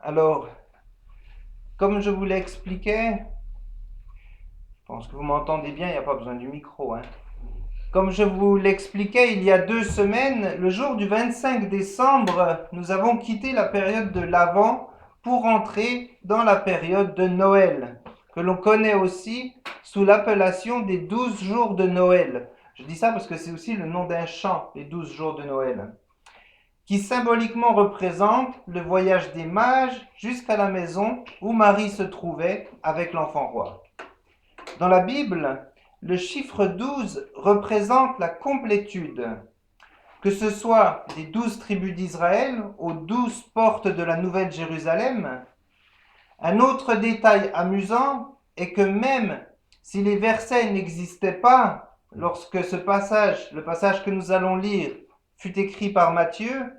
Alors, comme je vous l'expliquais, je pense que vous m'entendez bien, il n'y a pas besoin du micro, hein. Comme je vous l'expliquais il y a 2 semaines, le jour du 25 décembre, nous avons quitté la période de l'Avent pour entrer dans la période de Noël, que l'on connaît aussi sous l'appellation des 12 jours de Noël. Je dis ça parce que c'est aussi le nom d'un chant, les 12 jours de Noël, qui symboliquement représente le voyage des mages jusqu'à la maison où Marie se trouvait avec l'enfant roi. Dans la Bible, le chiffre 12 représente la complétude, que ce soit des 12 tribus d'Israël aux 12 portes de la Nouvelle Jérusalem. Un autre détail amusant est que même si les versets n'existaient pas lorsque le passage que nous allons lire, fut écrit par Matthieu,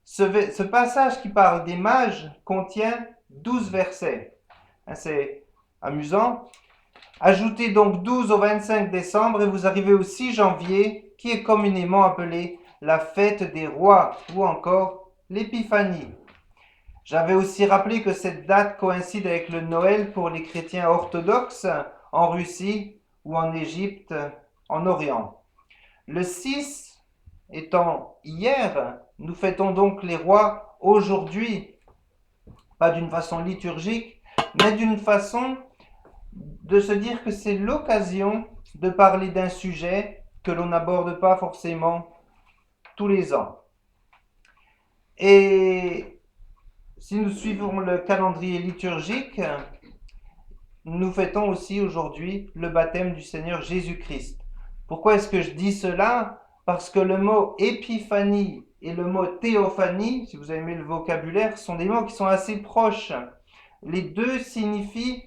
ce passage qui parle des mages contient 12 versets. C'est amusant. Ajoutez donc 12 au 25 décembre et vous arrivez au 6 janvier, qui est communément appelée la fête des rois ou encore l'épiphanie. J'avais aussi rappelé que cette date coïncide avec le Noël pour les chrétiens orthodoxes en Russie ou en Égypte, en Orient. Le 6 étant hier, nous fêtons donc les rois aujourd'hui, pas d'une façon liturgique, mais d'une façon de se dire que c'est l'occasion de parler d'un sujet que l'on n'aborde pas forcément tous les ans. Et si nous suivons le calendrier liturgique, nous fêtons aussi aujourd'hui le baptême du Seigneur Jésus-Christ. Pourquoi est-ce que je dis cela? Parce que le mot épiphanie et le mot théophanie, si vous aimez le vocabulaire, sont des mots qui sont assez proches. Les deux signifient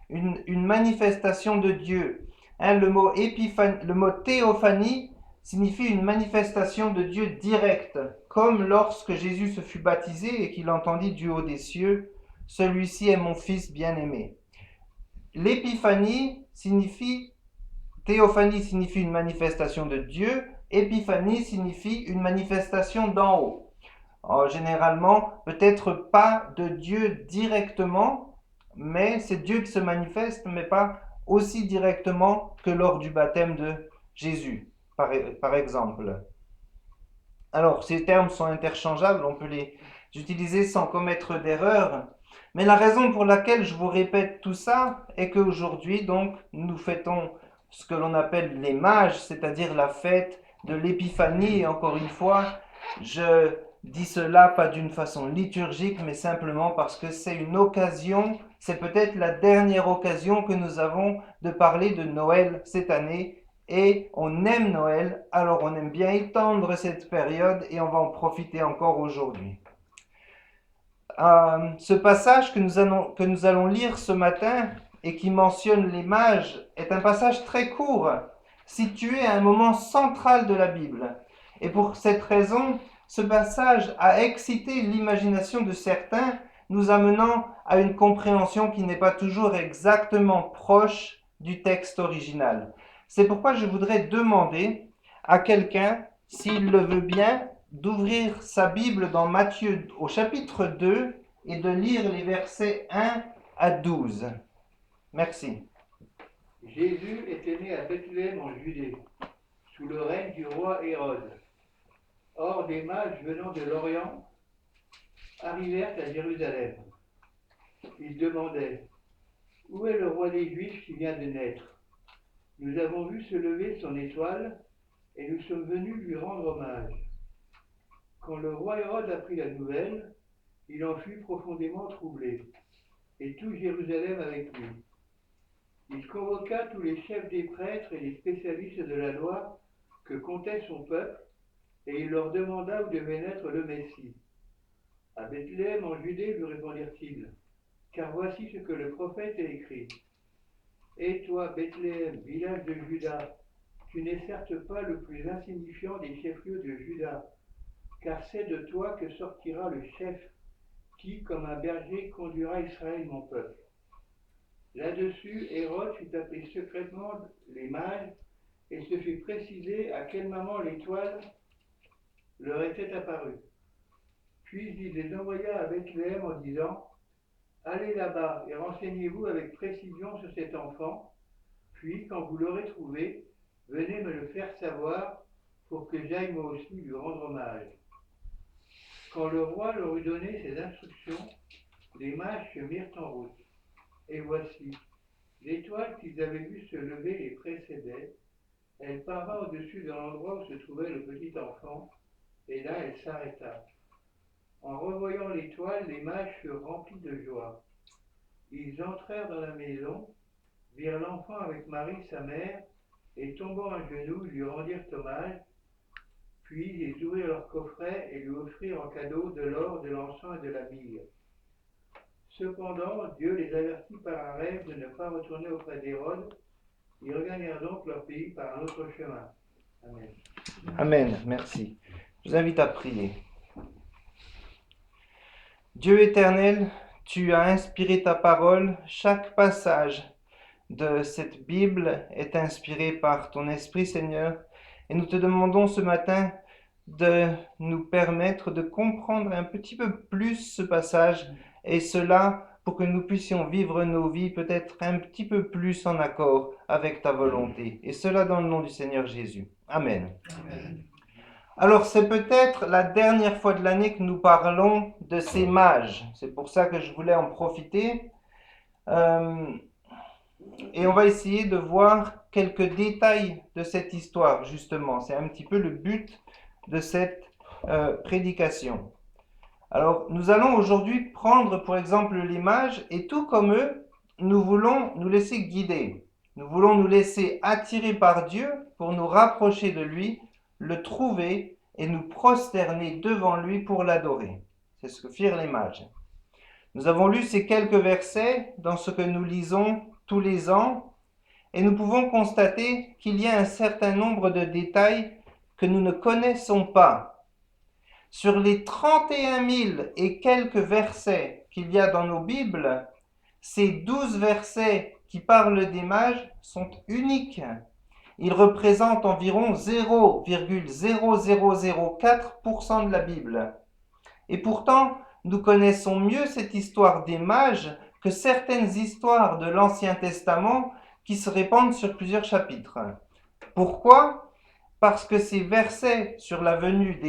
une manifestation de Dieu. Le mot théophanie signifie une manifestation de Dieu directe, comme lorsque Jésus se fut baptisé et qu'il entendit du haut des cieux, « Celui-ci est mon Fils bien-aimé ». Théophanie signifie une manifestation de Dieu, épiphanie signifie une manifestation d'en haut. Généralement, peut-être pas de Dieu directement, mais c'est Dieu qui se manifeste, mais pas aussi directement que lors du baptême de Jésus, par exemple. Alors, ces termes sont interchangeables, on peut les utiliser sans commettre d'erreur, mais la raison pour laquelle je vous répète tout ça est qu'aujourd'hui, donc, nous fêtons ce que l'on appelle les mages, c'est-à-dire la fête de l'épiphanie, et encore une fois, je dis cela pas d'une façon liturgique, mais simplement parce que c'est une occasion, c'est peut-être la dernière occasion que nous avons de parler de Noël cette année, et on aime Noël, alors on aime bien étendre cette période et on va en profiter encore aujourd'hui. Ce passage que nous allons lire ce matin et qui mentionne les mages est un passage très court, situé à un moment central de la Bible. Et pour cette raison, ce passage a excité l'imagination de certains, nous amenant à une compréhension qui n'est pas toujours exactement proche du texte original. C'est pourquoi je voudrais demander à quelqu'un, s'il le veut bien, d'ouvrir sa Bible dans Matthieu au chapitre 2 et de lire les versets 1 à 12. Merci. Jésus était né à Bethléem en Judée, sous le règne du roi Hérode. Or, des mages venant de l'Orient arrivèrent à Jérusalem. Ils demandaient: Où est le roi des Juifs qui vient de naître? Nous avons vu se lever son étoile et nous sommes venus lui rendre hommage. Quand le roi Hérode apprit la nouvelle, il en fut profondément troublé, et tout Jérusalem avec lui. Il convoqua tous les chefs des prêtres et les spécialistes de la loi que comptait son peuple, et il leur demanda où devait naître le Messie. À Bethléem en Judée, lui répondirent-ils, car voici ce que le prophète a écrit. Et toi, Bethléem, village de Juda, tu n'es certes pas le plus insignifiant des chefs-lieux de Juda, car c'est de toi que sortira le chef qui, comme un berger, conduira Israël, mon peuple. Là-dessus, Hérode fit appeler secrètement les mages et se fit préciser à quel moment l'étoile leur était apparue. Puis il les envoya à Bethléem en disant, allez là-bas et renseignez-vous avec précision sur cet enfant, puis quand vous l'aurez trouvé, venez me le faire savoir pour que j'aille moi aussi lui rendre hommage. Quand le roi leur eut donné ses instructions, les mages se mirent en route. Et voici, l'étoile qu'ils avaient vue se lever les précédait. Elle parvint au-dessus de l'endroit où se trouvait le petit enfant, et là elle s'arrêta. En revoyant l'étoile, les mages furent remplis de joie. Ils entrèrent dans la maison, virent l'enfant avec Marie sa mère, et tombant à genoux, lui rendirent hommage. Puis ils ouvrirent leur coffret et lui offrirent en cadeau de l'or, de l'encens et de la myrrhe. Cependant, Dieu les avertit par un rêve de ne pas retourner auprès d'Hérode. Ils regagnèrent donc leur pays par un autre chemin. Amen. Amen, merci. Je vous invite à prier. Dieu éternel, tu as inspiré ta parole. Chaque passage de cette Bible est inspiré par ton Esprit, Seigneur. Et nous te demandons ce matin de nous permettre de comprendre un petit peu plus ce passage, et cela pour que nous puissions vivre nos vies peut-être un petit peu plus en accord avec ta volonté. Et cela dans le nom du Seigneur Jésus. Amen. Amen. Alors c'est peut-être la dernière fois de l'année que nous parlons de ces mages. C'est pour ça que je voulais en profiter. Et on va essayer de voir quelques détails de cette histoire, justement. C'est un petit peu le but de cette prédication. Alors, nous allons aujourd'hui prendre pour exemple les mages, et tout comme eux, nous voulons nous laisser guider. Nous voulons nous laisser attirer par Dieu pour nous rapprocher de lui, le trouver et nous prosterner devant lui pour l'adorer. C'est ce que firent les mages. Nous avons lu ces quelques versets dans ce que nous lisons tous les ans, et nous pouvons constater qu'il y a un certain nombre de détails que nous ne connaissons pas. Sur les 31 000 et quelques versets qu'il y a dans nos Bibles, ces 12 versets qui parlent des mages sont uniques. Ils représentent environ 0,0004% de la Bible. Et pourtant, nous connaissons mieux cette histoire des mages que certaines histoires de l'Ancien Testament qui se répandent sur plusieurs chapitres. Pourquoi ? Parce que ces versets sur la venue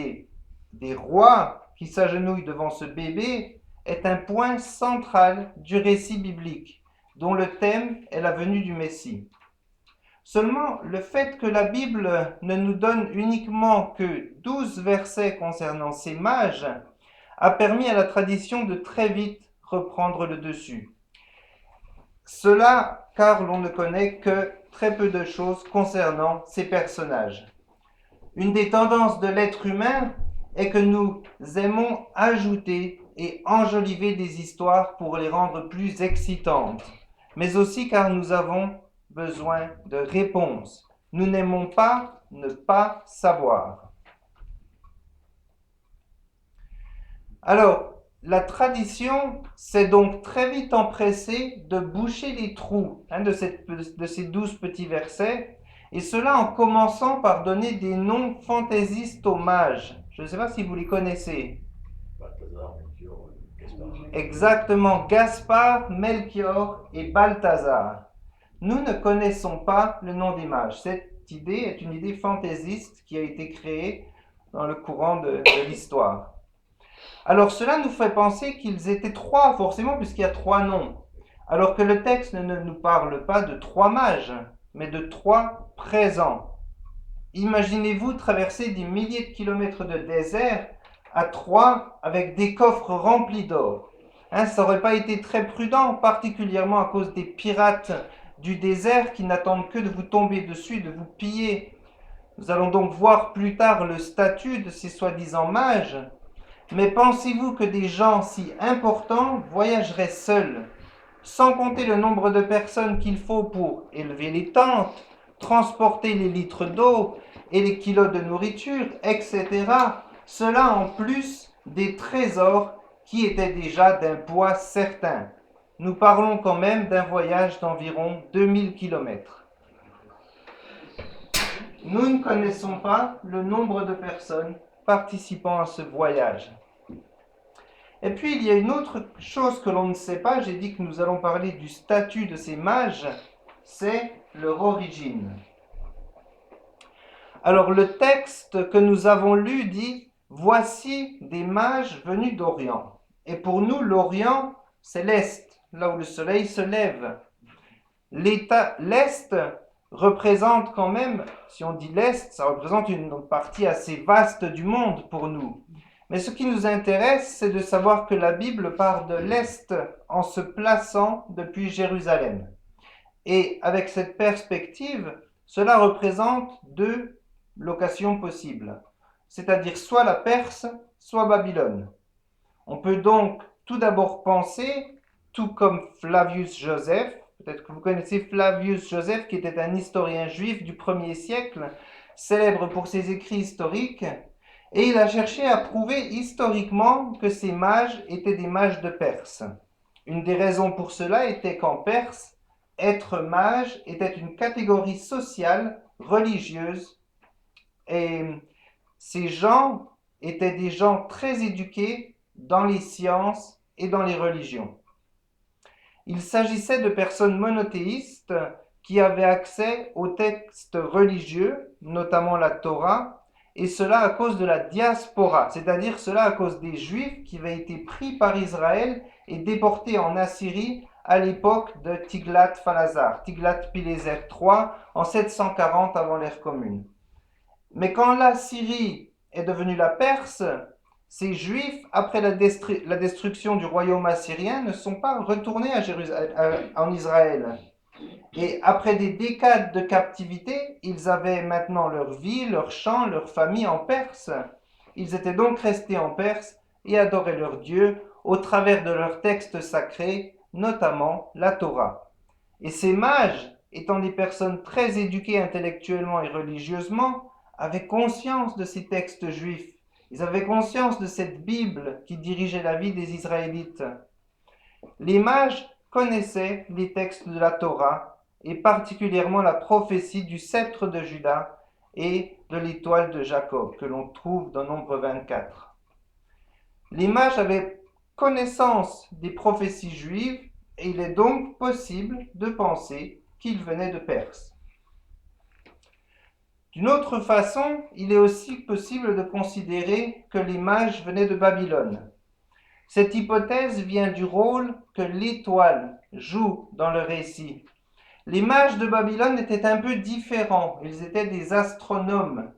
des rois qui s'agenouillent devant ce bébé est un point central du récit biblique, dont le thème est la venue du Messie. Seulement, le fait que la Bible ne nous donne uniquement que 12 versets concernant ces mages a permis à la tradition de très vite reprendre le dessus. Cela car l'on ne connaît que très peu de choses concernant ces personnages. Une des tendances de l'être humain est que nous aimons ajouter et enjoliver des histoires pour les rendre plus excitantes, mais aussi car nous avons besoin de réponses. Nous n'aimons pas ne pas savoir. Alors, la tradition s'est donc très vite empressée de boucher les trous de ces 12 petits versets, et cela en commençant par donner des noms fantaisistes aux mages. Je ne sais pas si vous les connaissez. Balthazar, Melchior, Gaspard. Exactement, Gaspard, Melchior et Balthazar. Nous ne connaissons pas le nom des mages. Cette idée est une idée fantaisiste qui a été créée dans le courant de l'histoire. Alors cela nous fait penser qu'ils étaient trois, forcément, puisqu'il y a trois noms. Alors que le texte ne nous parle pas de trois mages, mais de trois présents. Imaginez-vous traverser des milliers de kilomètres de désert à Troie avec des coffres remplis d'or. Ça n'aurait pas été très prudent, particulièrement à cause des pirates du désert qui n'attendent que de vous tomber dessus, de vous piller. Nous allons donc voir plus tard le statut de ces soi-disant mages. Mais pensez-vous que des gens si importants voyageraient seuls, sans compter le nombre de personnes qu'il faut pour élever les tentes, transporter les litres d'eau et les kilos de nourriture, etc. Cela en plus des trésors qui étaient déjà d'un poids certain. Nous parlons quand même d'un voyage d'environ 2000 km. Nous ne connaissons pas le nombre de personnes participant à ce voyage. Et puis il y a une autre chose que l'on ne sait pas, j'ai dit que nous allons parler du statut de ces mages, c'est leur origine. Alors le texte que nous avons lu dit « Voici des mages venus d'Orient ». Et pour nous, l'Orient, c'est l'Est, là où le soleil se lève. L'Est représente quand même, si on dit l'Est, ça représente une partie assez vaste du monde pour nous. Mais ce qui nous intéresse, c'est de savoir que la Bible part de l'Est en se plaçant depuis Jérusalem. Et avec cette perspective, cela représente deux locations possibles, c'est-à-dire soit la Perse, soit Babylone. On peut donc tout d'abord penser, tout comme Flavius Joseph, peut-être que vous connaissez Flavius Joseph, qui était un historien juif du 1er siècle, célèbre pour ses écrits historiques, et il a cherché à prouver historiquement que ces mages étaient des mages de Perse. Une des raisons pour cela était qu'en Perse, être mage était une catégorie sociale, religieuse, et ces gens étaient des gens très éduqués dans les sciences et dans les religions. Il s'agissait de personnes monothéistes qui avaient accès aux textes religieux, notamment la Torah, et cela à cause de la diaspora, c'est-à-dire cela à cause des Juifs qui avaient été pris par Israël et déportés en Assyrie à l'époque de Tiglath-Pileser III en 740 avant l'ère commune. Mais quand la Syrie est devenue la Perse, ces Juifs, après la destruction du royaume assyrien, ne sont pas retournés en Israël. Et après des décades de captivité, ils avaient maintenant leur vie, leur champ, leur famille en Perse. Ils étaient donc restés en Perse et adoraient leur Dieu au travers de leurs textes sacrés, notamment la Torah. Et ces mages, étant des personnes très éduquées intellectuellement et religieusement, avaient conscience de ces textes juifs. Ils avaient conscience de cette Bible qui dirigeait la vie des Israélites. Les mages connaissaient les textes de la Torah, et particulièrement la prophétie du sceptre de Juda et de l'étoile de Jacob, que l'on trouve dans Nombre 24. Les mages avaient connaissance des prophéties juives, et il est donc possible de penser qu'ils venaient de Perse. D'une autre façon, il est aussi possible de considérer que les mages venaient de Babylone. Cette hypothèse vient du rôle que l'étoile joue dans le récit. Les mages de Babylone étaient un peu différents. Ils étaient des astronomes,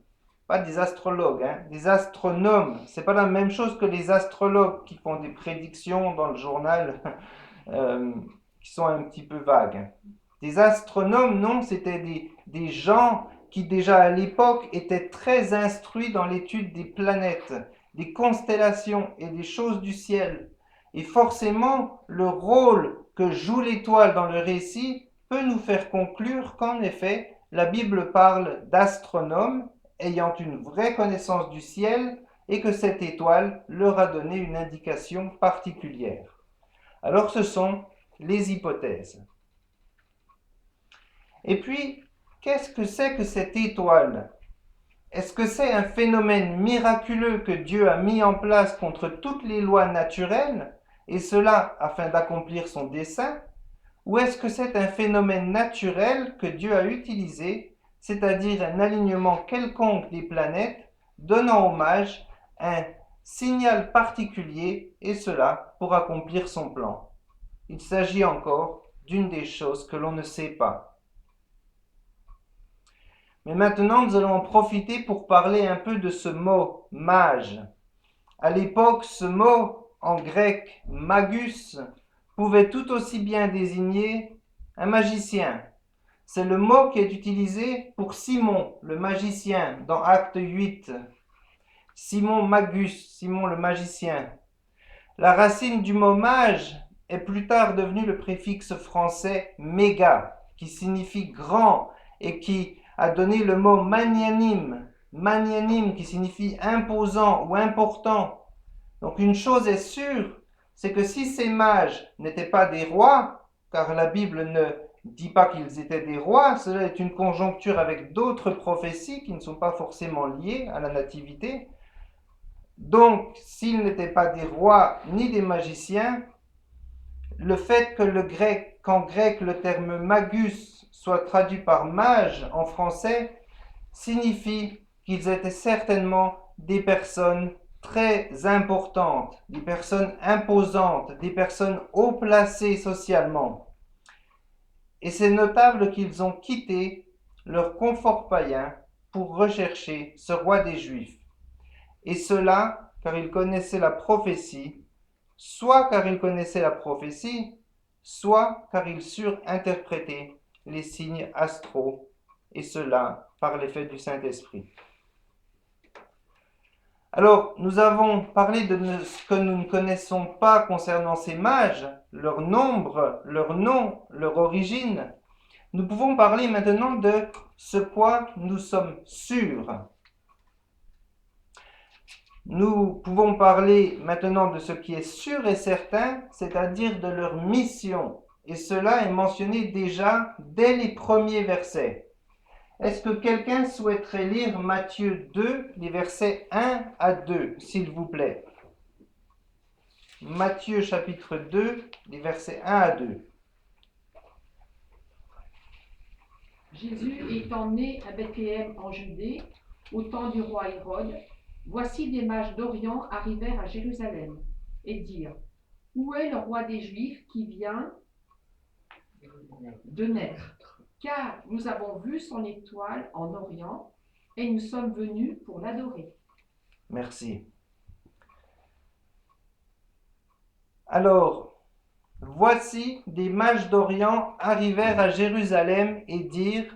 pas des astrologues, des astronomes. C'est pas la même chose que les astrologues qui font des prédictions dans le journal qui sont un petit peu vagues. Des astronomes, non, c'était des gens qui déjà à l'époque étaient très instruits dans l'étude des planètes, des constellations et des choses du ciel. Et forcément, le rôle que joue l'étoile dans le récit peut nous faire conclure qu'en effet, la Bible parle d'astronomes ayant une vraie connaissance du ciel et que cette étoile leur a donné une indication particulière. Alors ce sont les hypothèses. Et puis, qu'est-ce que c'est que cette étoile ? Est-ce que c'est un phénomène miraculeux que Dieu a mis en place contre toutes les lois naturelles, et cela afin d'accomplir son dessein ? Ou est-ce que c'est un phénomène naturel que Dieu a utilisé, c'est-à-dire un alignement quelconque des planètes, donnant aux mages un signal particulier, et cela pour accomplir son plan ? Il s'agit encore d'une des choses que l'on ne sait pas. Mais maintenant, nous allons en profiter pour parler un peu de ce mot « mage ». À l'époque, ce mot, en grec « magus », pouvait tout aussi bien désigner un magicien. C'est le mot qui est utilisé pour Simon, le magicien, dans Acte 8. Simon Magus, Simon le magicien. La racine du mot mage est plus tard devenu le préfixe français méga, qui signifie grand et qui a donné le mot magnanime, magnanime qui signifie imposant ou important. Donc une chose est sûre, c'est que si ces mages n'étaient pas des rois, car la Bible ne dit pas qu'ils étaient des rois, cela est une conjoncture avec d'autres prophéties qui ne sont pas forcément liées à la nativité, Donc, s'ils n'étaient pas des rois ni des magiciens, le fait que qu'en grec le terme magus soit traduit par mage en français signifie qu'ils étaient certainement des personnes très importantes, des personnes imposantes, des personnes haut placées socialement. Et c'est notable qu'ils ont quitté leur confort païen pour rechercher ce roi des Juifs. Et cela car ils connaissaient la prophétie, soit car ils connaissaient la prophétie, soit car ils surinterprétaient les signes astraux, et cela par l'effet du Saint-Esprit. Alors, nous avons parlé de ce que nous ne connaissons pas concernant ces mages, leur nombre, leur nom, leur origine. Nous pouvons parler maintenant de ce quoi nous sommes sûrs. Nous pouvons parler maintenant de ce qui est sûr et certain, c'est-à-dire de leur mission. Et cela est mentionné déjà dès les premiers versets. Est-ce que quelqu'un souhaiterait lire Matthieu 2, les versets 1 à 2, s'il vous plaît? Matthieu chapitre 2, les versets 1 à 2. Jésus étant né à Bethléem en Judée, au temps du roi Hérode, voici des mages d'Orient arrivèrent à Jérusalem et dirent: Où est le roi des Juifs qui vient de naître? Car nous avons vu son étoile en Orient et nous sommes venus pour l'adorer. Merci. Alors, voici des mages d'Orient arrivèrent à Jérusalem et dirent: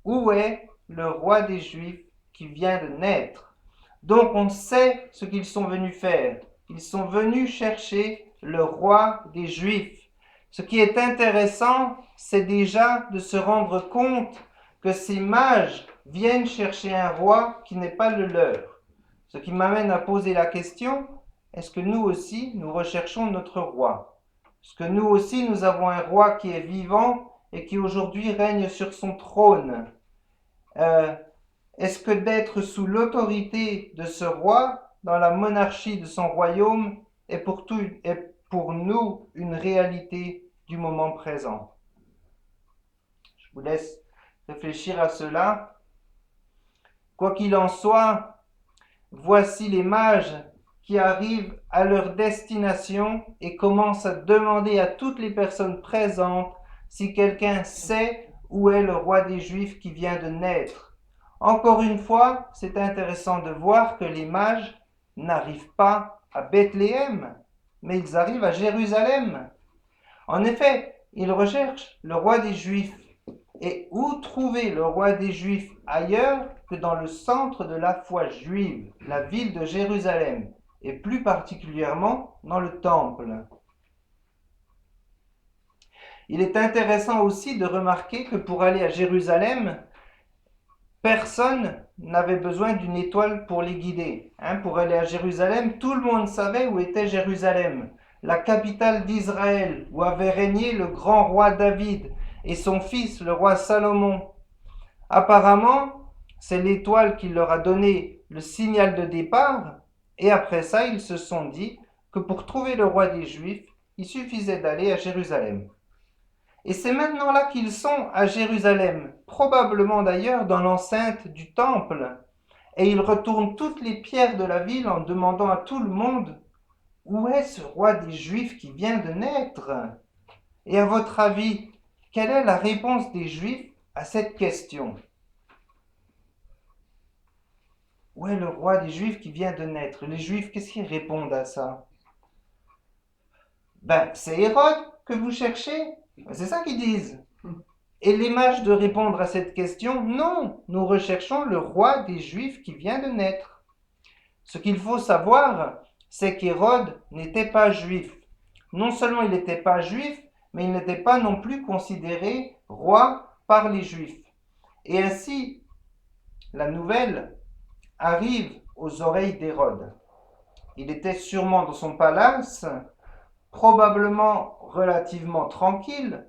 Où est le roi des Juifs qui vient de naître? Donc on sait ce qu'ils sont venus faire. Ils sont venus chercher le roi des Juifs. Ce qui est intéressant, c'est déjà de se rendre compte que ces mages viennent chercher un roi qui n'est pas le leur. Ce qui m'amène à poser la question, est-ce que nous aussi, nous recherchons notre roi? Est-ce que nous aussi, nous avons un roi qui est vivant et qui aujourd'hui règne sur son trône? Est-ce que d'être sous l'autorité de ce roi, dans la monarchie de son royaume, est pour nous une réalité du moment présent? Je vous laisse réfléchir à cela. Quoi qu'il en soit, voici les mages qui arrivent à leur destination et commencent à demander à toutes les personnes présentes si quelqu'un sait où est le roi des Juifs qui vient de naître. Encore une fois, c'est intéressant de voir que les mages n'arrivent pas à Bethléem, mais ils arrivent à Jérusalem. En effet, ils recherchent le roi des Juifs. Et où trouver le roi des Juifs ailleurs que dans le centre de la foi juive, la ville de Jérusalem, et plus particulièrement dans le temple? Il est intéressant aussi de remarquer que pour aller à Jérusalem, personne n'avait besoin d'une étoile pour les guider. Pour aller à Jérusalem, tout le monde savait où était Jérusalem, la capitale d'Israël, où avait régné le grand roi David et son fils, le roi Salomon. Apparemment, c'est l'étoile qui leur a donné le signal de départ, et après ça, ils se sont dit que pour trouver le roi des Juifs, il suffisait d'aller à Jérusalem. Et c'est maintenant là qu'ils sont à Jérusalem, probablement d'ailleurs dans l'enceinte du temple, et ils retournent toutes les pierres de la ville en demandant à tout le monde: où est ce roi des Juifs qui vient de naître? Et à votre avis, quelle est la réponse des Juifs à cette question? Où est le roi des Juifs qui vient de naître? Les Juifs, qu'est-ce qu'ils répondent à ça? C'est Hérode que vous cherchez? C'est ça qu'ils disent. Et les mages de répondre à cette question: non, nous recherchons le roi des Juifs qui vient de naître. Ce qu'il faut savoir, c'est qu'Hérode n'était pas juif. Non seulement il n'était pas juif, mais il n'était pas non plus considéré roi par les Juifs. Et ainsi, la nouvelle arrive aux oreilles d'Hérode. Il était sûrement dans son palace, probablement relativement tranquille,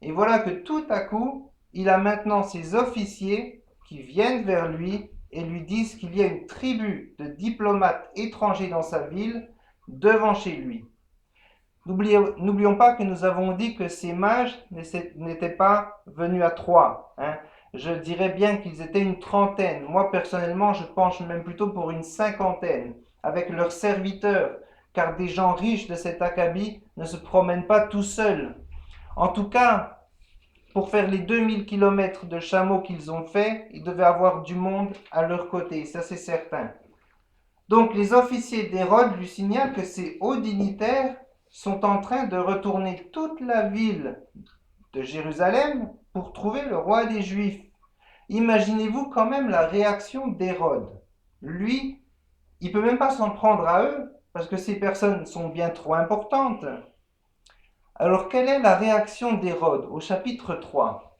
et voilà que tout à coup, il a maintenant ses officiers qui viennent vers lui et lui disent qu'il y a une tribu de diplomates étrangers dans sa ville, devant chez lui. N'oublions pas que nous avons dit que ces mages n'étaient pas venus à trois. Je dirais bien qu'ils étaient une trentaine. Moi, personnellement, je penche même plutôt pour une cinquantaine, avec leurs serviteurs, car des gens riches de cet acabit ne se promènent pas tout seuls. En tout cas, pour faire les 2000 kilomètres de chameau qu'ils ont fait, ils devaient avoir du monde à leur côté, ça c'est certain. Donc les officiers d'Hérode lui signalent que ces hauts dignitaires sont en train de retourner toute la ville de Jérusalem pour trouver le roi des Juifs. Imaginez-vous quand même la réaction d'Hérode. Lui, il ne peut même pas s'en prendre à eux, parce que ces personnes sont bien trop importantes. Alors, quelle est la réaction d'Hérode au chapitre 3?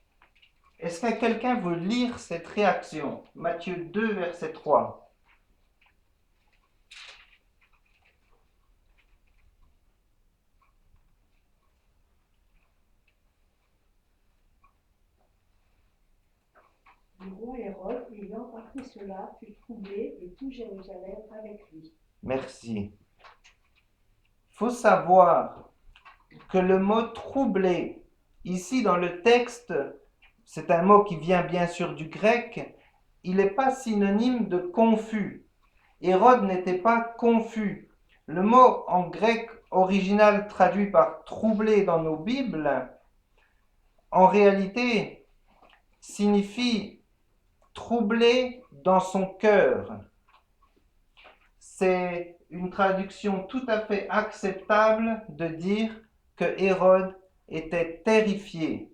Est-ce que quelqu'un veut lire cette réaction? Matthieu 2, verset 3. Le roi Hérode, ayant appris cela, fut troublé et tout Jérusalem avec lui. Merci. Il faut savoir que le mot troublé, ici dans le texte, c'est un mot qui vient bien sûr du grec, il n'est pas synonyme de confus. Hérode n'était pas confus. Le mot en grec original traduit par troublé dans nos Bibles, en réalité signifie troublé dans son cœur. C'est une traduction tout à fait acceptable de dire que Hérode était terrifié.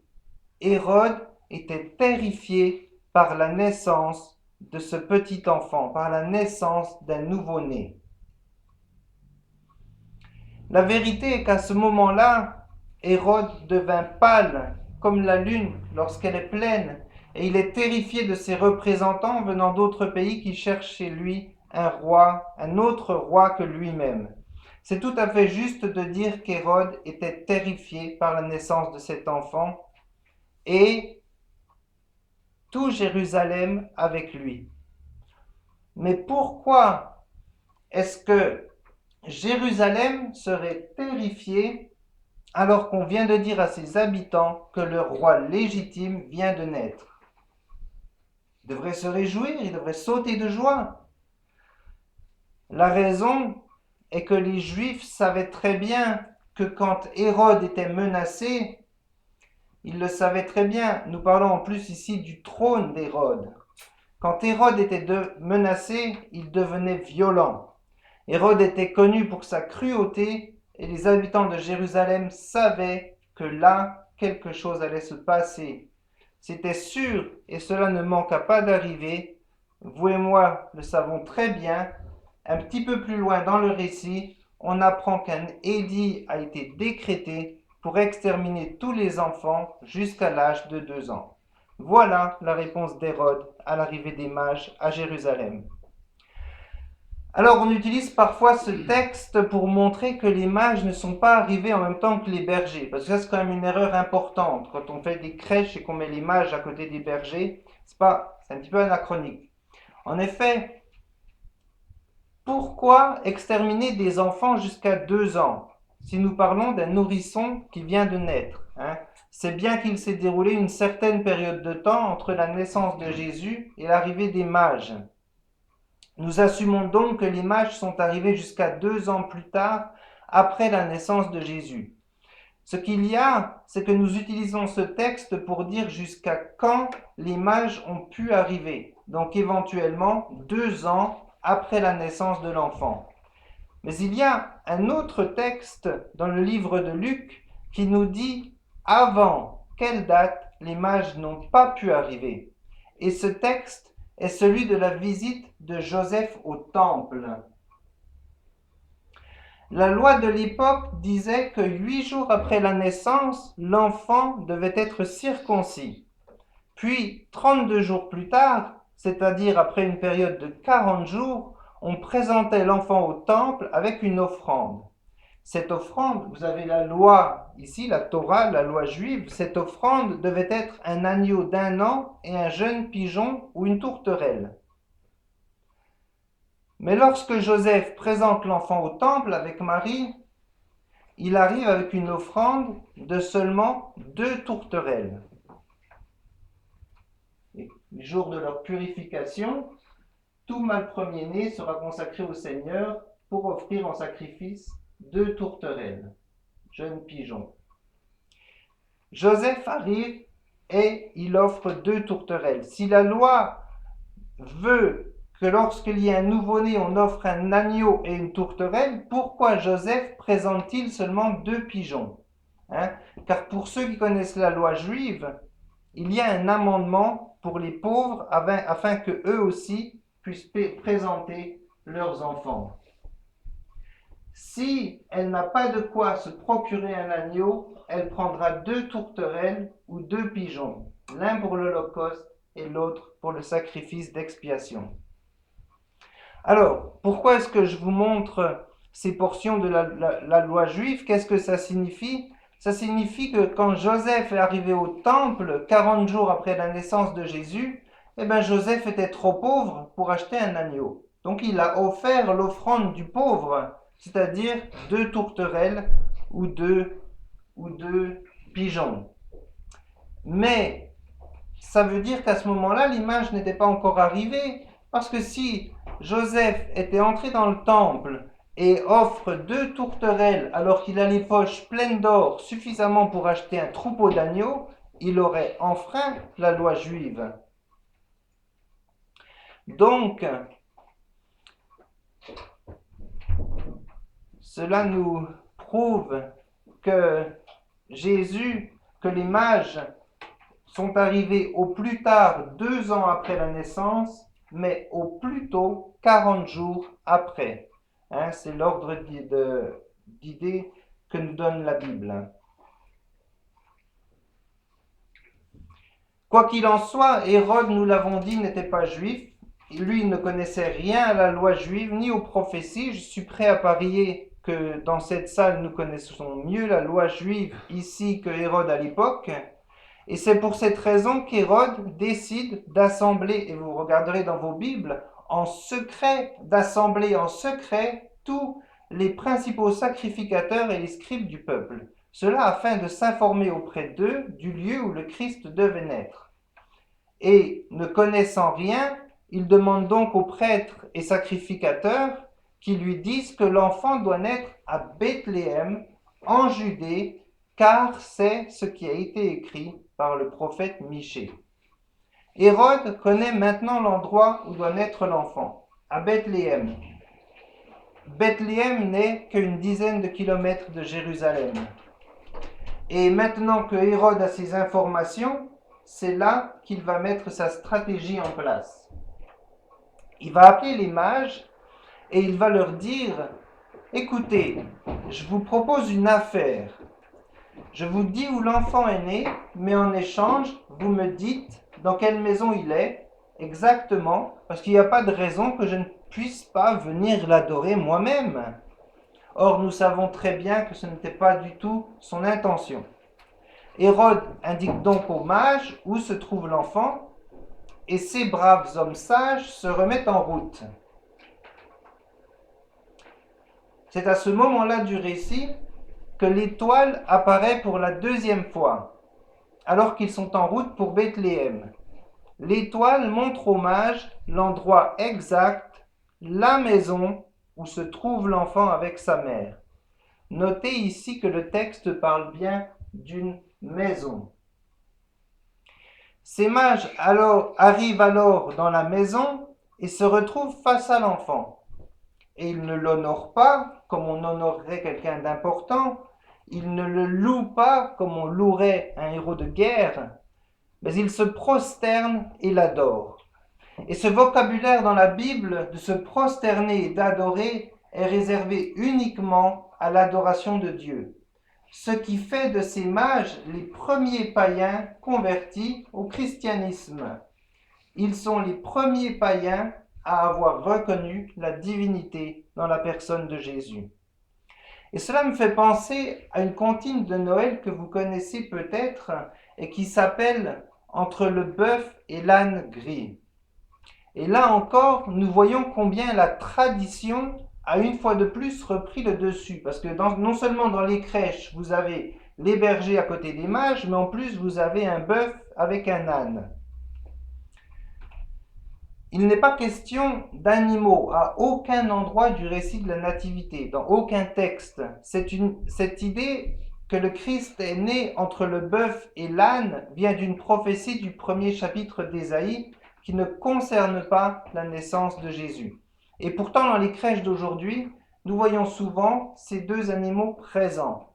Hérode était terrifié par la naissance de ce petit enfant, par la naissance d'un nouveau-né. La vérité est qu'à ce moment-là, Hérode devint pâle comme la lune lorsqu'elle est pleine, et il est terrifié de ses représentants venant d'autres pays qui cherchent chez lui un roi, un autre roi que lui-même. C'est tout à fait juste de dire qu'Hérode était terrifié par la naissance de cet enfant et tout Jérusalem avec lui. Mais pourquoi est-ce que Jérusalem serait terrifié alors qu'on vient de dire à ses habitants que leur roi légitime vient de naître? Ils devraient se réjouir, ils devraient sauter de joie. La raison est que les Juifs savaient très bien que quand Hérode était menacé, ils le savaient très bien. Nous parlons en plus ici du trône d'Hérode. Quand Hérode était menacé, il devenait violent. Hérode était connu pour sa cruauté et les habitants de Jérusalem savaient que là, quelque chose allait se passer. C'était sûr et cela ne manqua pas d'arriver. Vous et moi le savons très bien. Un petit peu plus loin dans le récit, on apprend qu'un édit a été décrété pour exterminer tous les enfants jusqu'à l'âge de 2 ans. Voilà la réponse d'Hérode à l'arrivée des mages à Jérusalem. Alors on utilise parfois ce texte pour montrer que les mages ne sont pas arrivés en même temps que les bergers, parce que ça c'est quand même une erreur importante. Quand on fait des crèches et qu'on met les mages à côté des bergers, c'est un petit peu anachronique. En effet, pourquoi exterminer des enfants jusqu'à 2 ans si nous parlons d'un nourrisson qui vient de naître? C'est bien qu'il s'est déroulé une certaine période de temps entre la naissance de Jésus et l'arrivée des mages. Nous assumons donc que les mages sont arrivés jusqu'à 2 ans plus tard, après la naissance de Jésus. Ce qu'il y a, c'est que nous utilisons ce texte pour dire jusqu'à quand les mages ont pu arriver. Donc éventuellement 2 ans après la naissance de l'enfant. Mais il y a un autre texte dans le livre de Luc qui nous dit avant quelle date les mages n'ont pas pu arriver. Et ce texte est celui de la visite de Joseph au temple. La loi de l'époque disait que 8 jours après la naissance, l'enfant devait être circoncis. Puis, 32 jours plus tard, c'est-à-dire après une période de 40 jours, on présentait l'enfant au temple avec une offrande. Cette offrande, vous avez la loi, ici la Torah, la loi juive, cette offrande devait être un agneau d'1 an et un jeune pigeon ou une tourterelle. Mais lorsque Joseph présente l'enfant au temple avec Marie, il arrive avec une offrande de seulement 2 tourterelles. Et les jours de leur purification, tout mâle premier-né sera consacré au Seigneur pour offrir en sacrifice 2 tourterelles, jeunes pigeons. Joseph arrive et il offre 2 tourterelles. Si la loi veut que lorsqu'il y a un nouveau-né, on offre un agneau et une tourterelle, pourquoi Joseph présente-t-il seulement 2 pigeons? Car pour ceux qui connaissent la loi juive, il y a un amendement pour les pauvres afin que eux aussi puissent présenter leurs enfants. Si elle n'a pas de quoi se procurer un agneau, elle prendra 2 tourterelles ou 2 pigeons, l'un pour l'Holocauste et l'autre pour le sacrifice d'expiation. Alors, pourquoi est-ce que je vous montre ces portions de la loi juive? Qu'est-ce que ça signifie? Ça signifie que quand Joseph est arrivé au temple, 40 jours après la naissance de Jésus, Joseph était trop pauvre pour acheter un agneau. Donc il a offert l'offrande du pauvre, c'est-à-dire 2 tourterelles ou deux pigeons. Mais ça veut dire qu'à ce moment-là, l'image n'était pas encore arrivée, parce que si Joseph était entré dans le temple et offre 2 tourterelles alors qu'il a les poches pleines d'or suffisamment pour acheter un troupeau d'agneaux, il aurait enfreint la loi juive. Donc, cela nous prouve que les mages sont arrivés au plus tard 2 ans après la naissance, mais au plus tôt 40 jours après. C'est l'ordre d'idées que nous donne la Bible. Quoi qu'il en soit, Hérode, nous l'avons dit, n'était pas juif. Lui, il ne connaissait rien à la loi juive ni aux prophéties. Je suis prêt à parier que dans cette salle, nous connaissons mieux la loi juive ici que Hérode à l'époque. Et c'est pour cette raison qu'Hérode décide d'assembler, et vous regarderez dans vos Bibles, d'assembler en secret tous les principaux sacrificateurs et les scribes du peuple. Cela afin de s'informer auprès d'eux du lieu où le Christ devait naître. Et ne connaissant rien, il demande donc aux prêtres et sacrificateurs qui lui disent que l'enfant doit naître à Bethléem, en Judée, car c'est ce qui a été écrit par le prophète Michée. Hérode connaît maintenant l'endroit où doit naître l'enfant, à Bethléem. Bethléem n'est qu'une dizaine de kilomètres de Jérusalem. Et maintenant que Hérode a ces informations, c'est là qu'il va mettre sa stratégie en place. Il va appeler les mages et il va leur dire « Écoutez, je vous propose une affaire. Je vous dis où l'enfant est né, mais en échange, vous me dites dans quelle maison il est, exactement, parce qu'il n'y a pas de raison que je ne puisse pas venir l'adorer moi-même. » Or, nous savons très bien que ce n'était pas du tout son intention. Hérode indique donc aux mages où se trouve l'enfant, et ces braves hommes sages se remettent en route. C'est à ce moment-là du récit que l'étoile apparaît pour la 2e fois, alors qu'ils sont en route pour Bethléem. L'étoile montre aux mages l'endroit exact, la maison où se trouve l'enfant avec sa mère. Notez ici que le texte parle bien d'une maison. Ces mages arrivent alors dans la maison et se retrouvent face à l'enfant. Et ils ne l'honorent pas comme on honorerait quelqu'un d'important, ils ne le louent pas comme on louerait un héros de guerre, mais ils se prosternent et l'adorent. Et ce vocabulaire dans la Bible de se prosterner et d'adorer est réservé uniquement à l'adoration de Dieu, ce qui fait de ces mages les premiers païens convertis au christianisme. Ils sont les premiers païens à avoir reconnu la divinité dans la personne de Jésus. Et cela me fait penser à une comptine de Noël que vous connaissez peut-être et qui s'appelle « Entre le bœuf et l'âne gris ». Et là encore, nous voyons combien la tradition a une fois de plus repris le dessus. Parce que non seulement dans les crèches, vous avez les bergers à côté des mages, mais en plus vous avez un bœuf avec un âne. Il n'est pas question d'animaux à aucun endroit du récit de la Nativité, dans aucun texte. Cette idée que le Christ est né entre le bœuf et l'âne vient d'une prophétie du premier chapitre d'Ésaïe qui ne concerne pas la naissance de Jésus. Et pourtant, dans les crèches d'aujourd'hui, nous voyons souvent ces deux animaux présents.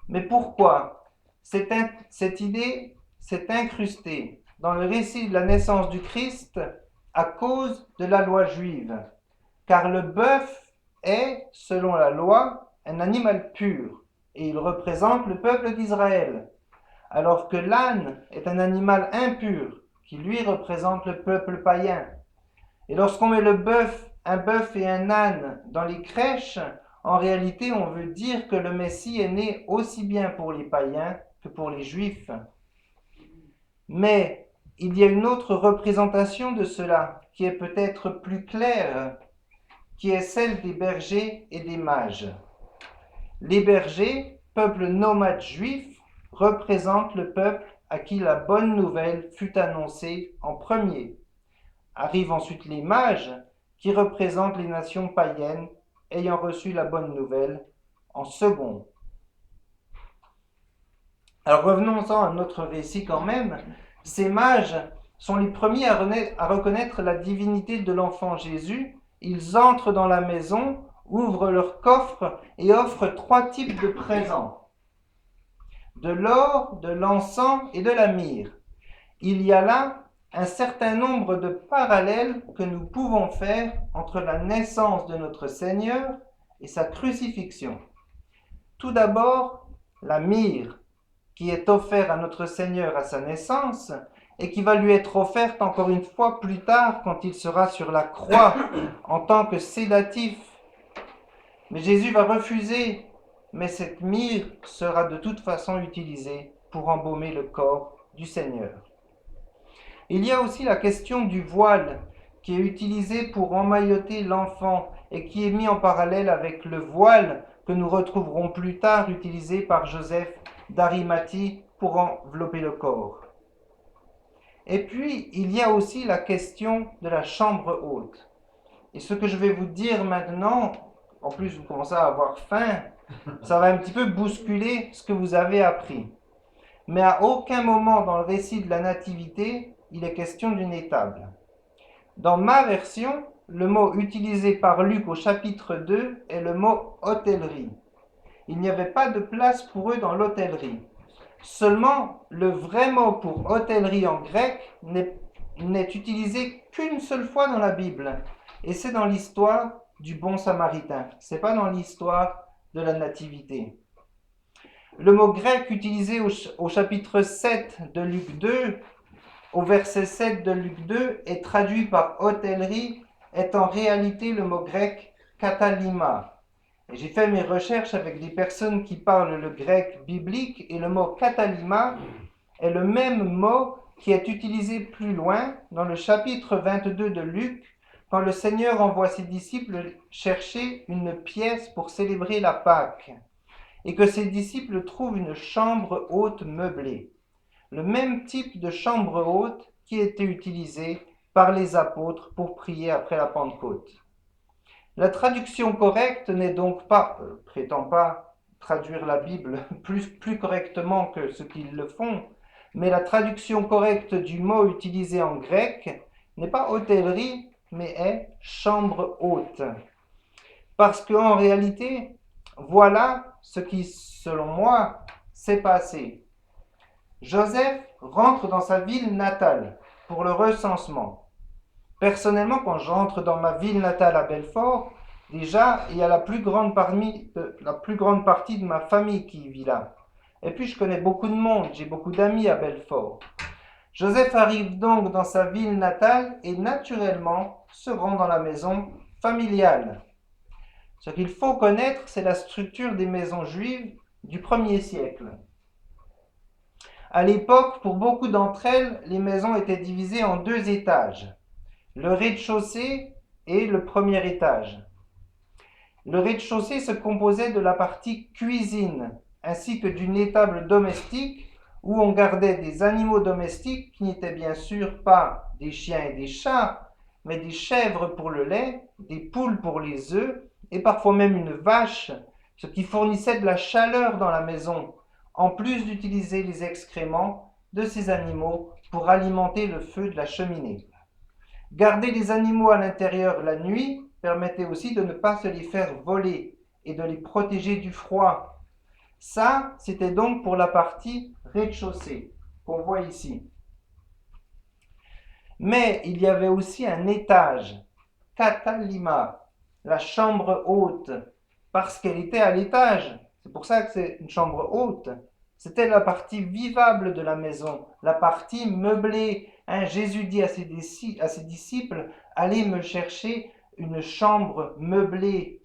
Mais pourquoi cette idée s'est incrustée dans le récit de la naissance du Christ à cause de la loi juive, car le bœuf est, selon la loi, un animal pur, et il représente le peuple d'Israël, alors que l'âne est un animal impur, qui lui représente le peuple païen. Et lorsqu'on met un bœuf et un âne dans les crèches, en réalité on veut dire que le Messie est né aussi bien pour les païens que pour les juifs. Mais il y a une autre représentation de cela qui est peut-être plus claire, qui est celle des bergers et des mages. Les bergers, peuple nomade juif, représentent le peuple à qui la bonne nouvelle fut annoncée en premier. Arrivent ensuite les mages, qui représentent les nations païennes ayant reçu la bonne nouvelle en second. Alors revenons-en à notre récit quand même. Ces mages sont les premiers à reconnaître la divinité de l'enfant Jésus. Ils entrent dans la maison, ouvrent leur coffre et offrent 3 types de présents. De l'or, de l'encens et de la myrrhe. Il y a là un certain nombre de parallèles que nous pouvons faire entre la naissance de notre Seigneur et sa crucifixion. Tout d'abord, la myrrhe, qui est offerte à notre Seigneur à sa naissance et qui va lui être offerte encore une fois plus tard quand il sera sur la croix en tant que sédatif. Mais Jésus va refuser, mais cette myrrhe sera de toute façon utilisée pour embaumer le corps du Seigneur. Il y a aussi la question du voile qui est utilisé pour emmailloter l'enfant et qui est mis en parallèle avec le voile que nous retrouverons plus tard utilisé par Joseph d'Arimathie pour envelopper le corps. Et puis, il y a aussi la question de la chambre haute. Et ce que je vais vous dire maintenant, en plus vous commencez à avoir faim, ça va un petit peu bousculer ce que vous avez appris. Mais à aucun moment dans le récit de la Nativité, il est question d'une étable. Dans ma version, le mot utilisé par Luc au chapitre 2 est le mot hôtellerie. Il n'y avait pas de place pour eux dans l'hôtellerie. Seulement, le vrai mot pour hôtellerie en grec n'est utilisé qu'une seule fois dans la Bible. Et c'est dans l'histoire du bon samaritain. Ce n'est pas dans l'histoire de la Nativité. Le mot grec utilisé au chapitre 7 de Luc 2, au verset 7 de Luc 2, est traduit par hôtellerie, est en réalité le mot grec katalima. Et j'ai fait mes recherches avec des personnes qui parlent le grec biblique et le mot katalima est le même mot qui est utilisé plus loin dans le chapitre 22 de Luc quand le Seigneur envoie ses disciples chercher une pièce pour célébrer la Pâque et que ses disciples trouvent une chambre haute meublée. Le même type de chambre haute qui était utilisé par les apôtres pour prier après la Pentecôte. La traduction correcte n'est donc pas, prétend pas traduire la Bible plus correctement que ceux qui le font, mais la traduction correcte du mot utilisé en grec n'est pas hôtellerie, mais est chambre haute. Parce qu'en réalité, voilà ce qui, selon moi, s'est passé. Joseph rentre dans sa ville natale pour le recensement. Personnellement, quand j'entre dans ma ville natale à Belfort, déjà, il y a la plus grande partie de ma famille qui vit là. Et puis, je connais beaucoup de monde, j'ai beaucoup d'amis à Belfort. Joseph arrive donc dans sa ville natale et naturellement se rend dans la maison familiale. Ce qu'il faut connaître, c'est la structure des maisons juives du 1er siècle. À l'époque, pour beaucoup d'entre elles, les maisons étaient divisées en 2 étages. le rez-de-chaussée et le premier étage. Le rez-de-chaussée se composait de la partie cuisine, ainsi que d'une étable domestique où on gardait des animaux domestiques qui n'étaient bien sûr pas des chiens et des chats, mais des chèvres pour le lait, des poules pour les œufs et parfois même une vache, ce qui fournissait de la chaleur dans la maison, en plus d'utiliser les excréments de ces animaux pour alimenter le feu de la cheminée. Garder les animaux à l'intérieur la nuit permettait aussi de ne pas se les faire voler et de les protéger du froid. Ça, c'était donc pour la partie rez-de-chaussée qu'on voit ici. Mais il y avait aussi un étage, Katalima, la chambre haute, parce qu'elle était à l'étage. C'est pour ça que c'est une chambre haute. C'était la partie vivable de la maison, la partie meublée. Jésus dit à ses disciples, allez me chercher une chambre meublée,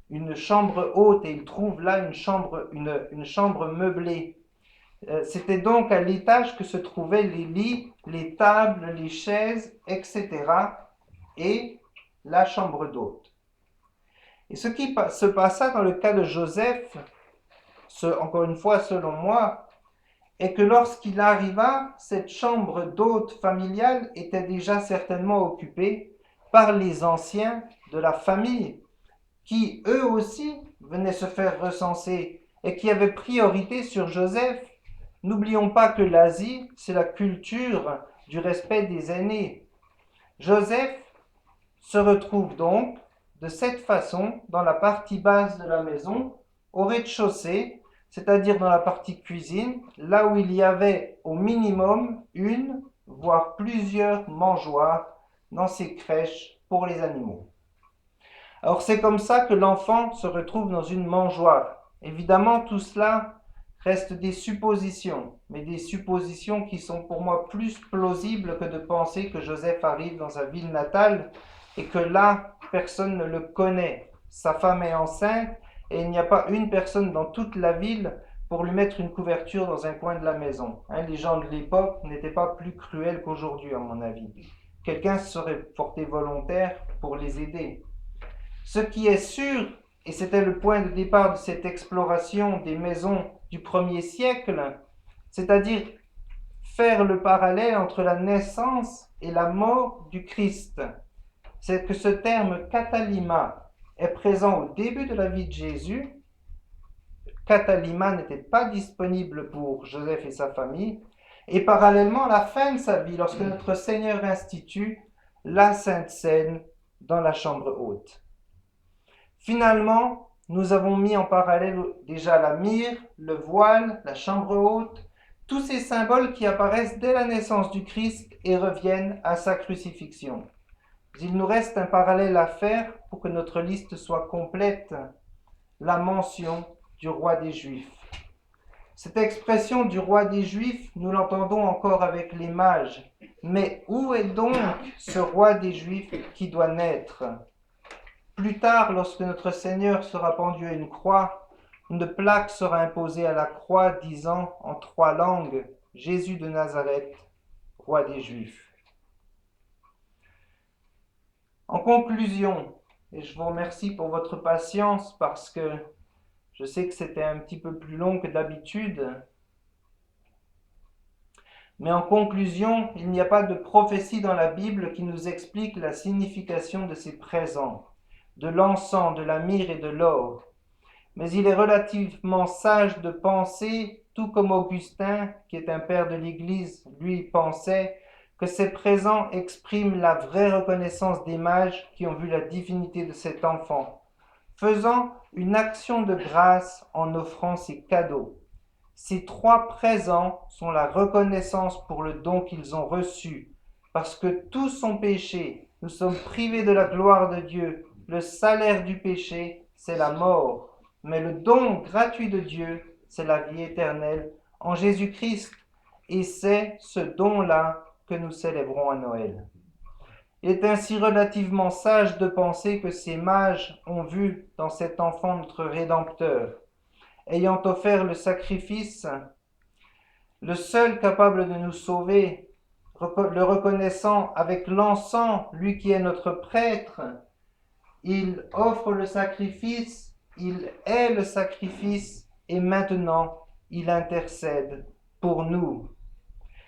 une chambre haute, et il trouve là une chambre meublée. C'était donc à l'étage que se trouvaient les lits, les tables, les chaises, etc. et la chambre d'hôte. Et ce qui se passa dans le cas de Joseph, encore une fois selon moi, est que lorsqu'il arriva, cette chambre d'hôte familiale était déjà certainement occupée par les anciens de la famille, qui eux aussi venaient se faire recenser et qui avaient priorité sur Joseph. N'oublions pas que l'Asie, c'est la culture du respect des aînés. Joseph se retrouve donc de cette façon dans la partie basse de la maison, au rez-de-chaussée, c'est-à-dire dans la partie cuisine, là où il y avait au minimum une, voire plusieurs mangeoires dans ces crèches pour les animaux. Alors c'est comme ça que l'enfant se retrouve dans une mangeoire. Évidemment, tout cela reste des suppositions, mais des suppositions qui sont pour moi plus plausibles que de penser que Joseph arrive dans sa ville natale et que là, personne ne le connaît. Sa femme est enceinte et il n'y a pas une personne dans toute la ville pour lui mettre une couverture dans un coin de la maison. Les gens de l'époque n'étaient pas plus cruels qu'aujourd'hui, à mon avis. Quelqu'un se serait porté volontaire pour les aider. Ce qui est sûr, et c'était le point de départ de cette exploration des maisons du 1er siècle, c'est-à-dire faire le parallèle entre la naissance et la mort du Christ, c'est que ce terme katalima est présent au début de la vie de Jésus. Katalima n'était pas disponible pour Joseph et sa famille, et parallèlement à la fin de sa vie, lorsque notre Seigneur institue la Sainte Seine dans la chambre haute. Finalement, nous avons mis en parallèle déjà la myrrhe, le voile, la chambre haute, tous ces symboles qui apparaissent dès la naissance du Christ et reviennent à sa crucifixion. Il nous reste un parallèle à faire pour que notre liste soit complète, la mention du roi des Juifs. Cette expression du roi des Juifs, nous l'entendons encore avec les mages. Mais où est donc ce roi des Juifs qui doit naître ? Plus tard, lorsque notre Seigneur sera pendu à une croix, une plaque sera imposée à la croix disant en 3 langues « Jésus de Nazareth, roi des Juifs ». En conclusion, et je vous remercie pour votre patience parce que je sais que c'était un petit peu plus long que d'habitude, mais en conclusion, il n'y a pas de prophétie dans la Bible qui nous explique la signification de ces présents, de l'encens, de la myrrhe et de l'or. Mais il est relativement sage de penser, tout comme Augustin, qui est un père de l'Église, lui pensait, que ces présents expriment la vraie reconnaissance des mages qui ont vu la divinité de cet enfant, faisant une action de grâce en offrant ces cadeaux. Ces 3 présents sont la reconnaissance pour le don qu'ils ont reçu, parce que tous ont péché, nous sommes privés de la gloire de Dieu. Le salaire du péché, c'est la mort, mais le don gratuit de Dieu, c'est la vie éternelle en Jésus-Christ, et c'est ce don-là que nous célébrons à Noël. Il est ainsi relativement sage de penser que ces mages ont vu dans cet enfant notre Rédempteur, ayant offert le sacrifice, le seul capable de nous sauver, le reconnaissant avec l'encens, lui qui est notre prêtre, il offre le sacrifice, il est le sacrifice et maintenant il intercède pour nous.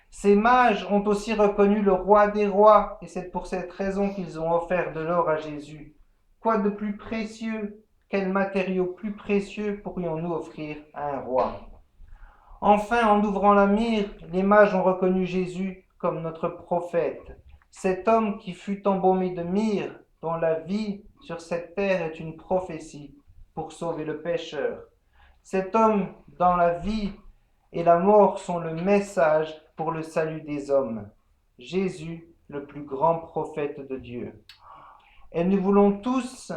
Ces mages ont aussi reconnu le roi des rois et c'est pour cette raison qu'ils ont offert de l'or à Jésus. Quoi de plus précieux, quel matériau plus précieux pourrions-nous offrir à un roi? Enfin, en ouvrant la myrrhe, les mages ont reconnu Jésus comme notre prophète, cet homme qui fut embaumé de myrrhe, dont la vie sur cette terre est une prophétie pour sauver le pécheur. Cet homme dont la vie et la mort sont le message pour le salut des hommes. Jésus, le plus grand prophète de Dieu. Et nous voulons tous,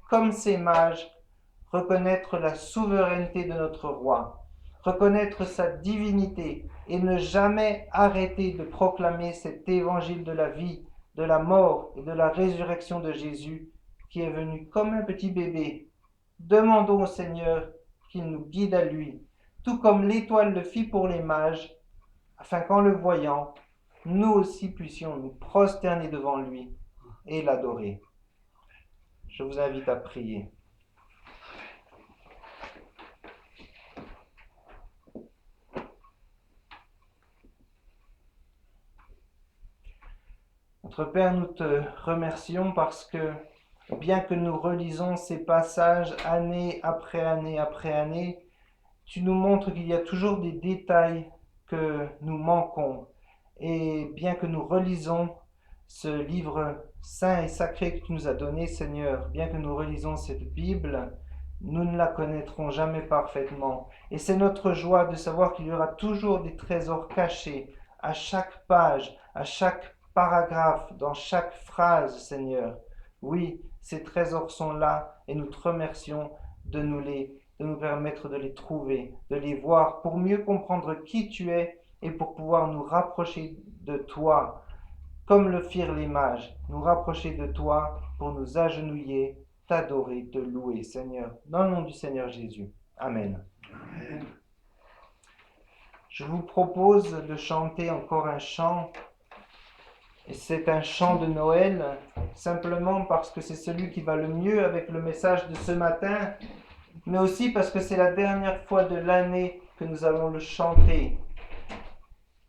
comme ces mages, reconnaître la souveraineté de notre roi, reconnaître sa divinité et ne jamais arrêter de proclamer cet évangile de la vie, de la mort et de la résurrection de Jésus qui est venu comme un petit bébé. Demandons au Seigneur qu'il nous guide à lui, tout comme l'étoile le fit pour les mages, afin qu'en le voyant, nous aussi puissions nous prosterner devant lui et l'adorer. Je vous invite à prier. Notre Père, nous te remercions parce que, bien que nous relisons ces passages année après année après année, tu nous montres qu'il y a toujours des détails que nous manquons. Et bien que nous relisons ce livre saint et sacré que tu nous as donné, Seigneur, bien que nous relisons cette Bible, nous ne la connaîtrons jamais parfaitement. Et c'est notre joie de savoir qu'il y aura toujours des trésors cachés à chaque page, à chaque paragraphe, dans chaque phrase, Seigneur. Oui, ces trésors sont là et nous te remercions de nous permettre de les trouver, de les voir pour mieux comprendre qui tu es et pour pouvoir nous rapprocher de toi, comme le firent les mages, nous rapprocher de toi pour nous agenouiller, t'adorer, te louer, Seigneur, dans le nom du Seigneur Jésus. Amen. Amen. Je vous propose de chanter encore un chant, et c'est un chant de Noël, simplement parce que c'est celui qui va le mieux avec le message de ce matin, mais aussi parce que c'est la dernière fois de l'année que nous allons le chanter.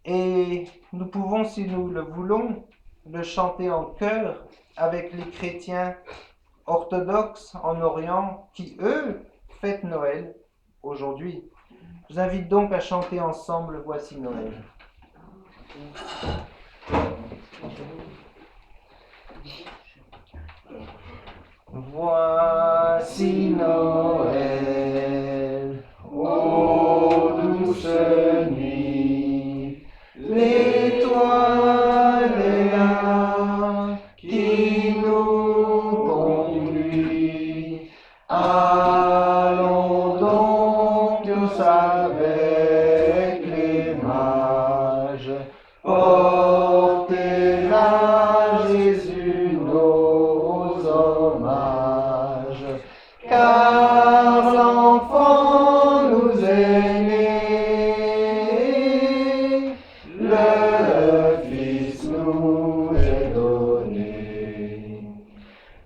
Et nous pouvons, si nous le voulons, le chanter en chœur avec les chrétiens orthodoxes en Orient qui, eux, fêtent Noël aujourd'hui. Je vous invite donc à chanter ensemble « Voici Noël ». Voici Noël, ô douce nuit, l'étoile est là qui nous conduit. Allons donc tous avec les mages, porter à Jésus nos hommages, car l'enfant nous est né, le Fils nous est donné.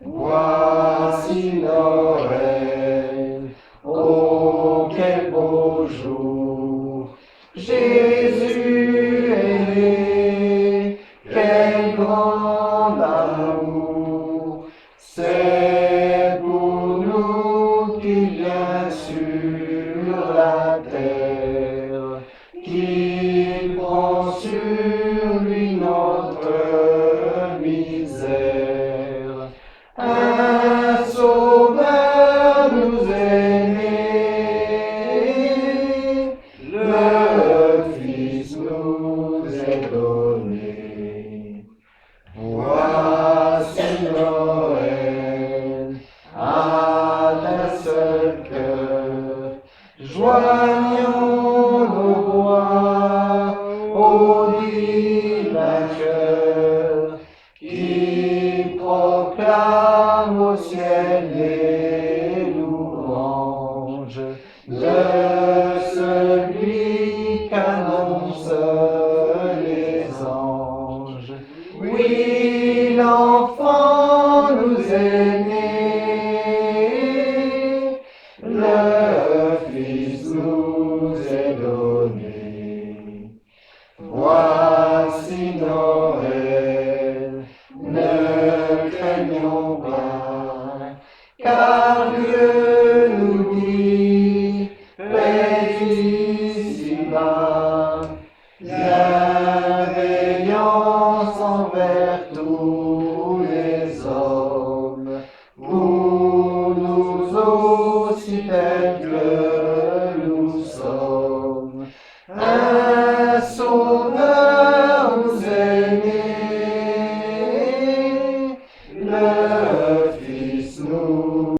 Voici Noël, oh quel beau jour, Jésus est né, quel grand amour, c'est pour nous qu'il vient sur la terre, qu'il prend sur lui notre misère. Un sauveur nous est né, le Fils nous est donné. Voici Noël, à d'un seul cœur, joignons nos voix au divin chœur, qui proclame au ciel les louanges de celui qu'annoncent les anges. Fils nous est donné. Voici Noël, ne craignons pas, car Dieu